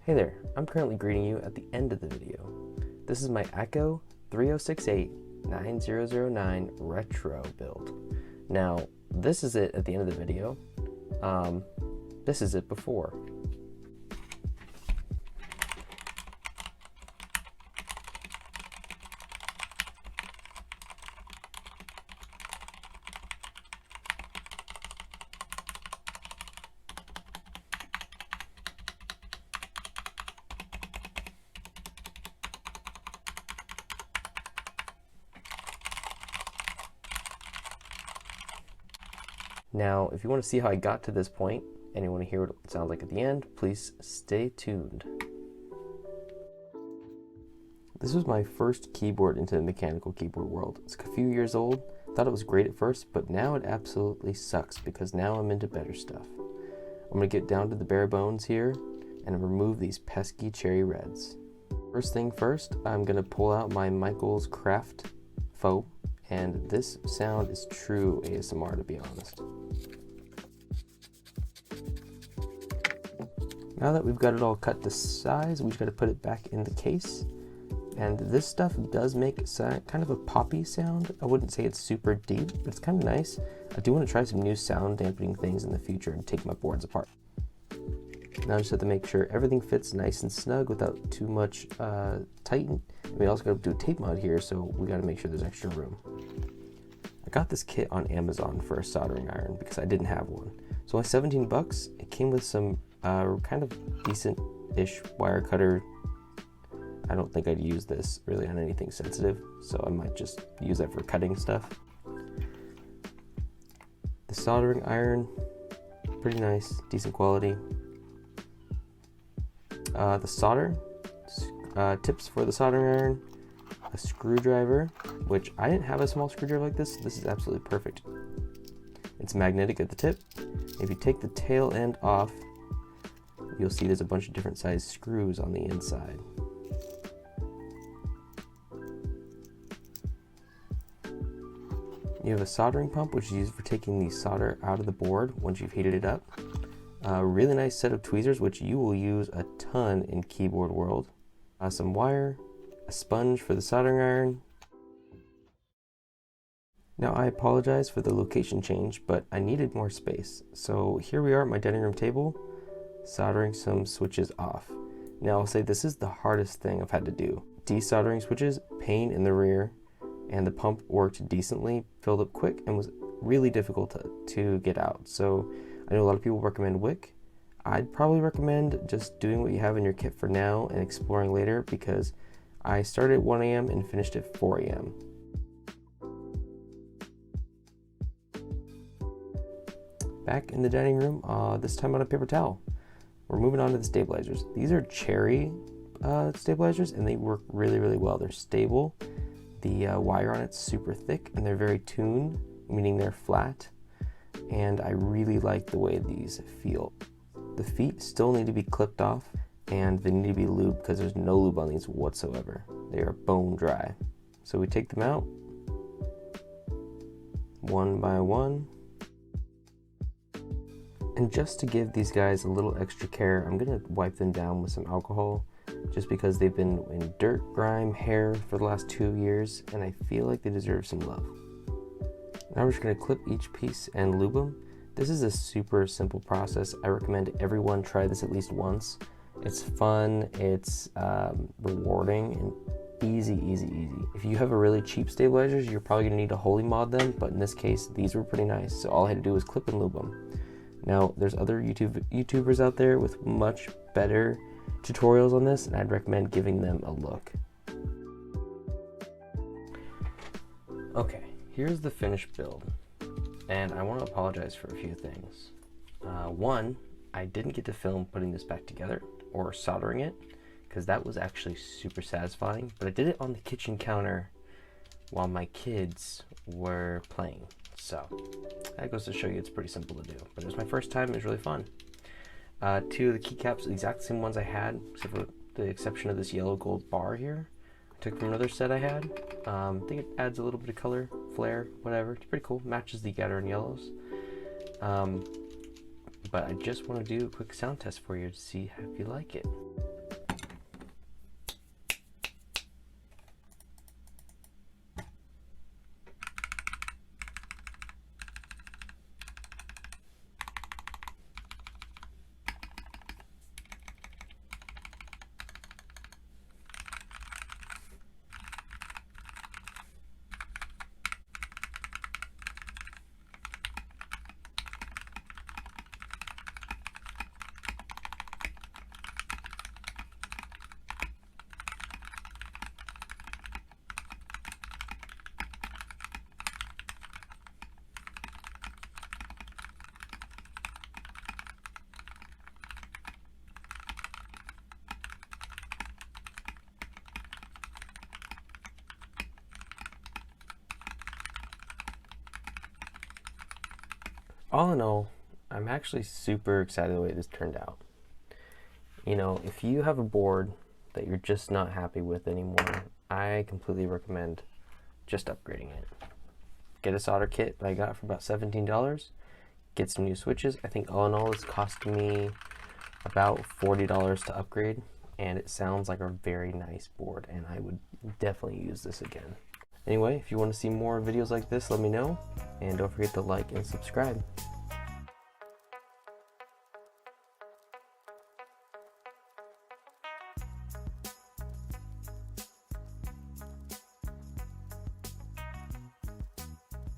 Hey there, I'm currently greeting you at the end of the video. This is my Akko 3068-9009 retro build. Now, this is it at the end of the video. This is it before. Now, if you want to see how I got to this point, and you want to hear what it sounds like at the end, please stay tuned. This was my first keyboard into the mechanical keyboard world. It's a few years old. Thought it was great at first, but now it absolutely sucks because now I'm into better stuff. I'm going to get down to the bare bones here and remove these pesky cherry reds. First thing first, I'm going to pull out my Michael's Craft Faux, and this sound is true ASMR, to be honest. Now that we've got it all cut to size, we just got to put it back in the case. And this stuff does make kind of a poppy sound. I wouldn't say it's super deep, but it's kind of nice. I do want to try some new sound dampening things in the future and take my boards apart. Now I just have to make sure everything fits nice and snug without too much tighten. And we also got to do a tape mod here, so we got to make sure there's extra room. I got this kit on Amazon for a soldering iron because I didn't have one. So only 17 bucks. It came with some kind of decent-ish wire cutter. I don't think I'd use this really on anything sensitive, so I might just use that for cutting stuff. The soldering iron, pretty nice, decent quality. The solder, tips for the soldering iron, a screwdriver, which I didn't have a small screwdriver like this, so this is absolutely perfect. It's magnetic at the tip. If you take the tail end off, you'll see there's a bunch of different size screws on the inside. You have a soldering pump, which is used for taking the solder out of the board once you've heated it up. A really nice set of tweezers, which you will use a ton in keyboard world. Some wire, a sponge for the soldering iron. Now I apologize for the location change, but I needed more space. So here we are at my dining room table, soldering some switches off. Now I'll say this is the hardest thing I've had to do. Desoldering switches, pain in the rear, and the pump worked decently, filled up quick, and was really difficult to get out. So I know a lot of people recommend wick. I'd probably recommend just doing what you have in your kit for now and exploring later, because I started at 1 a.m. and finished at 4 a.m. Back in the dining room, this time on a paper towel. We're moving on to the stabilizers. These are cherry stabilizers, and they work really, really well. They're stable. The wire on it's super thick, and they're very tuned, meaning they're flat. And I really like the way these feel. The feet still need to be clipped off, and they need to be lubed because there's no lube on these whatsoever. They are bone dry. So we take them out one by one. And just to give these guys a little extra care, I'm gonna wipe them down with some alcohol, just because they've been in dirt, grime, hair for the last 2 years, and I feel like they deserve some love. Now we're just gonna clip each piece and lube them. This is a super simple process. I recommend everyone try this at least once. It's fun, it's rewarding, and easy. If you have a really cheap stabilizers, you're probably gonna need to Holy mod them, but in this case, these were pretty nice. So all I had to do was clip and lube them. Now, there's other YouTubers out there with much better tutorials on this, and I'd recommend giving them a look. Okay, here's the finished build, and I want to apologize for a few things. One, I didn't get to film putting this back together or soldering it, because that was actually super satisfying, but I did it on the kitchen counter while my kids were playing. So that goes to show you it's pretty simple to do, but it was my first time. It was really fun. 2 of the keycaps, the exact same ones I had, except for the exception of this yellow gold bar here. I took from another set I had. I think it adds a little bit of color, flair, whatever. It's pretty cool. Matches the gateron yellows. But I just want to do a quick sound test for you to see if you like it. all in all, I'm actually super excited the way this turned out. You know, if you have a board that you're just not happy with anymore, I completely recommend just upgrading it. Get a solder kit that I got for about $17. Get some new switches. I think all in all, it's costing me about $40 to upgrade, and it sounds like a very nice board, and I would definitely use this again. Anyway, if you want to see more videos like this, let me know, and don't forget to like and subscribe.